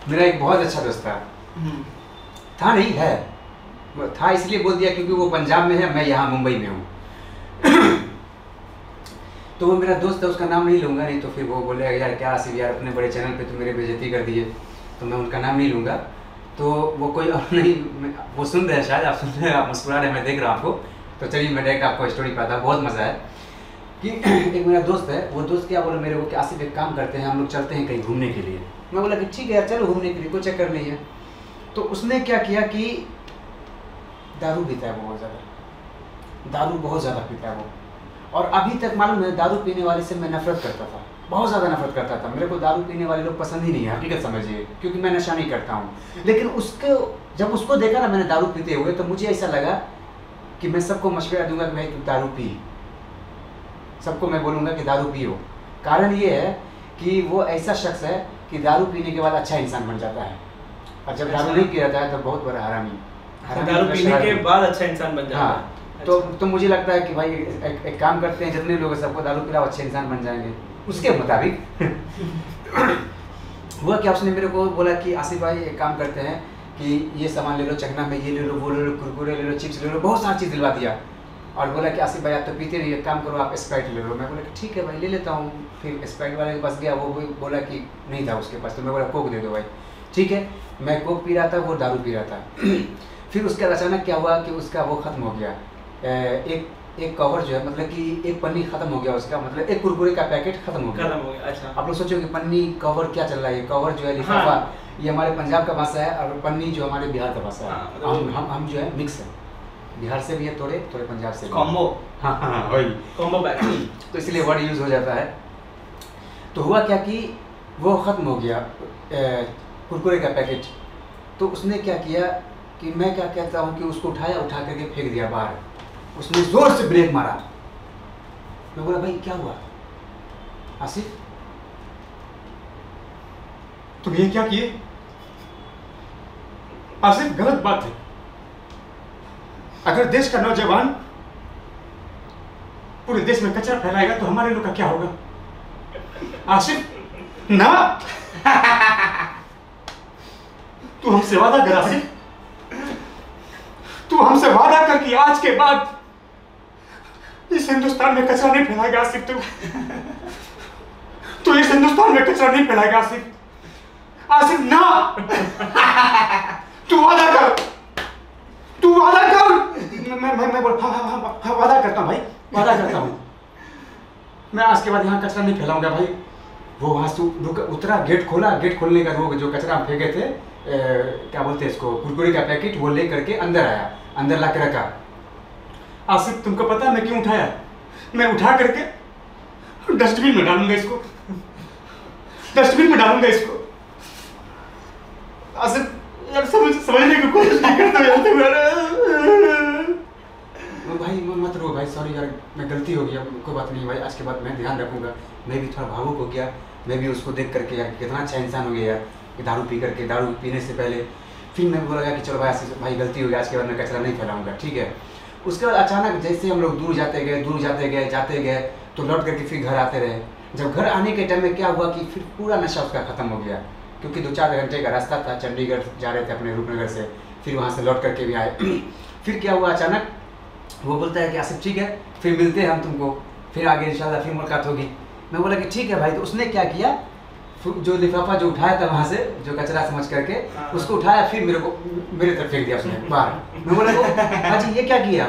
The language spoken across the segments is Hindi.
मेरा एक बहुत अच्छा दोस्त था। था नहीं है, था इसलिए बोल दिया क्योंकि वो पंजाब में है, मैं यहाँ मुंबई में हूँ। तो वो मेरा दोस्त है, उसका नाम नहीं लूँगा, नहीं तो फिर वो बोलेगा यार क्या आसिफ यार अपने बड़े चैनल पे तो मेरे बेइज्जती कर दिए, तो मैं उनका नाम नहीं लूँगा। तो वो कोई और नहीं, वो सुन रहे हैं शायद, आप सुन रहे हैं, आप मुस्कुरा रहे हैं, मैं देख रहा हूँ आपको। तो चलिए मैं डायरेक्ट आपको स्टोरी पाता, बहुत मज़ा है कि एक मेरा दोस्त है, वो दोस्त क्या बोला मेरे को कि आसिफ एक काम करते हैं, हम लोग चलते हैं कहीं घूमने के लिए। मैं बोला कि ठीक है यार चलो घूमने के लिए, कोई चक्कर नहीं है। तो उसने क्या किया कि दारू पीता है, बहुत ज़्यादा दारू बहुत ज़्यादा पीता है वो। और अभी तक मालूम है दारू पीने वाले से मैं नफरत करता था, बहुत ज़्यादा नफरत करता था। मेरे को दारू पीने वाले लोग पसंद ही नहीं है, हकीकत समझिए, क्योंकि मैं नशा नहीं करता हूँ। लेकिन उसको जब उसको देखा ना मैंने दारू पीते हुए, तो मुझे ऐसा लगा कि मैं सबको मशवरा दूंगा कि भाई तू दारू पी, सबको मैं बोलूँगा कि दारू पियो। कारण ये है कि वो ऐसा शख्स है कि दारू पीने के बाद अच्छा इंसान बन जाता है, और जब दारू नहीं पी रहता है तो बहुत बड़ा हरामी। दारू पीने के बाद अच्छा इंसान बन जाता है। हाँ, तो मुझे लगता है कि भाई एक काम करते हैं, जितने लोग सबको दारू पिलाओ, अच्छे इंसान बन जाएंगे उसके मुताबिक। हुआ क्या, उसने मेरे को बोला कि आसिफ भाई एक काम करते हैं कि ये सामान ले लो, चखना में ये ले लो, वो ले लो, कुरकुरे ले लो, चिप्स ले लो, बहुत सारी चीज़ दिलवा दिया। और बोला कि आसिफ भाई आप तो पीते नहीं, एक काम करो आप स्प्राइट ले लो। मैं बोला कि ठीक है भाई ले लेता हूँ। फिर स्प्राइट वाले के पास गया, वो बोला कि नहीं था उसके पास, तो मैं बोला कोक दे दो भाई। ठीक है, मैं कोक पी रहा था, वो दारू पी रहा था। फिर उसके अचानक क्या हुआ कि उसका वो ख़त्म हो गया, एक कवर जो है, मतलब कि एक पन्नी ख़त्म हो गया उसका, मतलब एक कुरकुरे का पैकेट ख़त्म हो गया। अच्छा, आप लोग सोचो कि पन्नी कवर क्या चल रहा है, कवर जो है लिफाफा, ये हमारे पंजाब का भाषा है, और पन्नी जो हमारे बिहार का भाषा है। हम जो है मिक्स है, बिहार से भी है थोड़े थोड़े, पंजाब से कॉम्बो। हाँ हाँ वही कॉम्बो बैग। तो इसलिए वर्ड यूज़ हो जाता है। तो हुआ क्या कि वो ख़त्म हो गया कुरकुरे का पैकेट। तो उसने क्या किया कि मैं क्या कहता हूँ कि उसको उठाया, उठा करके फेंक दिया बाहर। उसने ज़ोर से ब्रेक मारा। मैं बोला भाई क्या हुआ आसिफ, तुम ये क्या किए? आसिफ गलत बात है। अगर देश का नौजवान पूरे देश में कचरा फैलाएगा तो हमारे लोग का क्या होगा? आसिफ ना, तू हमसे वादा कर आसिफ, तू हमसे वादा कर कि आज के बाद इस हिंदुस्तान में कचरा नहीं फैलाएगा आसिफ। तू इस हिंदुस्तान में कचरा नहीं फैलाएगा आसिफ। आसिफ ना, तू वादा कर, तू वादा कर। मैं बोल हाँ वादा करता हूँ भाई, वादा करता हूँ। मैं आज के बाद यहाँ कचरा नहीं फैलाऊंगा भाई। वो वहाँ से उतरा, गेट खोला, गेट खोलने का वो जो कचरा हम फेंके थे, क्या बोलते हैं इसको, कुरकुरे का पैकेट, वो ले करके अंदर आया, अंदर ला के रखा। आसिफ तुमको पता है मैं क्यों उठाया? मैं उठा करके डस्टबिन में डालूंगा इसको, डस्टबिन में डालूंगा इसको। आसिफ यार समझने की कोशिश नहीं करता यार। भाई मत रो भाई, सॉरी यार, मैं गलती हो गया, कोई बात नहीं भाई, आज के बाद मैं ध्यान रखूंगा। मैं भी थोड़ा भावुक हो गया, मैं भी उसको देख करके यार कितना अच्छा इंसान हो गया यार, कि दारू पी करके, दारू पीने से पहले। फिर मैं बोला कि चलो भाई गलती हो गई, आज के बाद मैं कचरा नहीं फैलाऊंगा, ठीक है। उसके बाद अचानक जैसे हम लोग दूर जाते गए, तो लौट करके फिर घर आते रहे। जब घर आने के टाइम में क्या हुआ कि फिर पूरा नशा उसका ख़त्म हो गया, क्योंकि 2-4 घंटे का रास्ता था, चंडीगढ़ जा रहे थे अपने रूपनगर से, फिर वहाँ से लौट करके भी आए। फिर क्या हुआ, अचानक वो बोलता है कि आसिफ ठीक है फिर मिलते हैं हम तुमको, फिर आगे इंशाल्लाह फिर मुलाकात होगी। मैं बोला कि ठीक है भाई। तो उसने क्या किया, जो लिफाफा जो उठाया था वहाँ से, जो कचरा समझ करके उसको उठाया, फिर मेरे तरफ फेंक दिया उसने बाहर। मैं बोला हाजी ये क्या किया?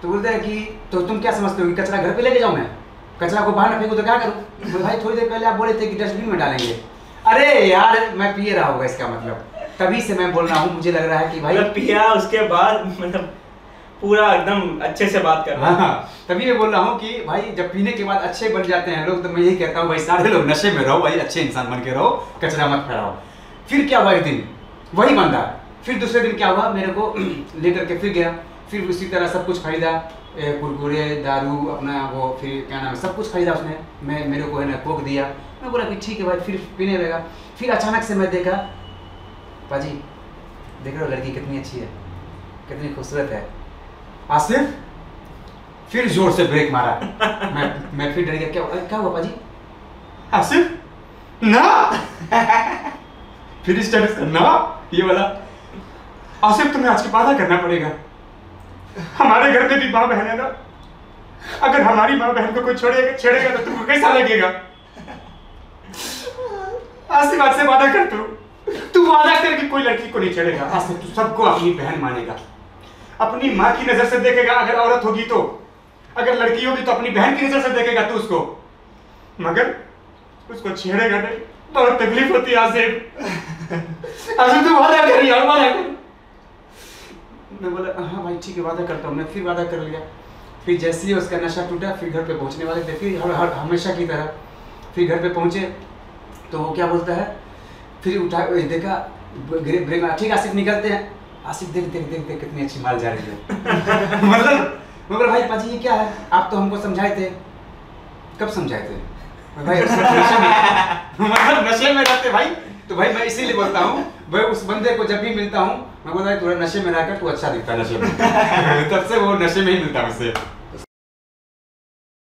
तो बोलता है कि तो तुम क्या समझते हो कि कचरा घर पे लेके जाऊँ मैं? कचरा को बाहर न फेंकूँ तो क्या करूँ? तो भाई थोड़ी देर पहले आप बोले थे कि डस्टबिन में डालेंगे। अरे यार मैं पिए रहा होगा इसका मतलब, तभी से मैं बोल रहा हूँ, मुझे लग रहा है कि भाई पिया उसके बाद मतलब पूरा एकदम अच्छे से बात कर रहा है। हाँ, तभी मैं बोल रहा हूँ कि भाई जब पीने के बाद अच्छे बन जाते हैं लोग, तो मैं यही कहता हूँ भाई सारे लोग नशे में रहो भाई, अच्छे इंसान बन के रहो, कचरा मत फैलाओ। फिर क्या हुआ, एक दिन वही बंदा, फिर दूसरे दिन क्या हुआ, मेरे को लेकर के फिर गया, फिर उसी तरह सब कुछ खरीदा, कुरकुरे, दारू, अपना वो फिर क्या नाम है, सब कुछ खरीदा उसने। मेरे को है ना कोक दिया। मैं बोला कि ठीक है भाई, फिर पीने लगा। फिर अचानक से मैं देखा, पाजी देख रहे हो लड़की कितनी अच्छी है, कितनी खूबसूरत है। आसिफ फिर जोर से ब्रेक मारा। मैं फिर डर गया, क्या हुआ पाजी? आसिफ ना, फिर स्टेटस करना ये वाला। आसिफ तुम्हें आज के वादा करना पड़ेगा, हमारे घर में भी माँ बहन है ना, अगर हमारी माँ बहन को कोई छेड़ेगा तो तुमको कैसा लगेगा? आसिफ आज से वादा कर, तू वादा कर कि कोई लड़की को नहीं छेड़ेगा। आसिफ तू सबको अपनी बहन मानेगा, अपनी माँ की नजर से देखेगा, अगर औरत होगी तो, अगर लड़की होगी तो अपनी बहन की नजर से देखेगा तू उसको, मगर उसको छेड़ेगा नहीं। बहुत तकलीफ होती है आसिफ। आसिफ तू वादा कर यार, वादा कर। मैं बोला हाँ भाई ठीक है वादा करता हूँ। मैं फिर वादा कर लिया। फिर जैसे ही उसका नशा टूटा, फिर घर पे पहुँचने वाले थे, फिर हमेशा की तरह फिर घर पे पहुँचे तो वो क्या बोलता है, फिर उठा देखा ब्रेक, ठीक आसिफ निकलते हैं। आसिफ देख देख देख देख कितनी अच्छी माल जा रही है। मतलब भाई पाजी ये क्या है, आप तो हमको समझाए थे। कब समझाए थे भाई? नशे में, मतलब नशे में रहते भाई। तो भाई मैं इसीलिए बोलता हूँ भाई, उस बंदे को जब भी मिलता हूँ मैं बोलता है थोड़ा नशे में रहकर तू अच्छा दिखता है नशे में। तब से वो नशे में ही मिलता है मुझसे।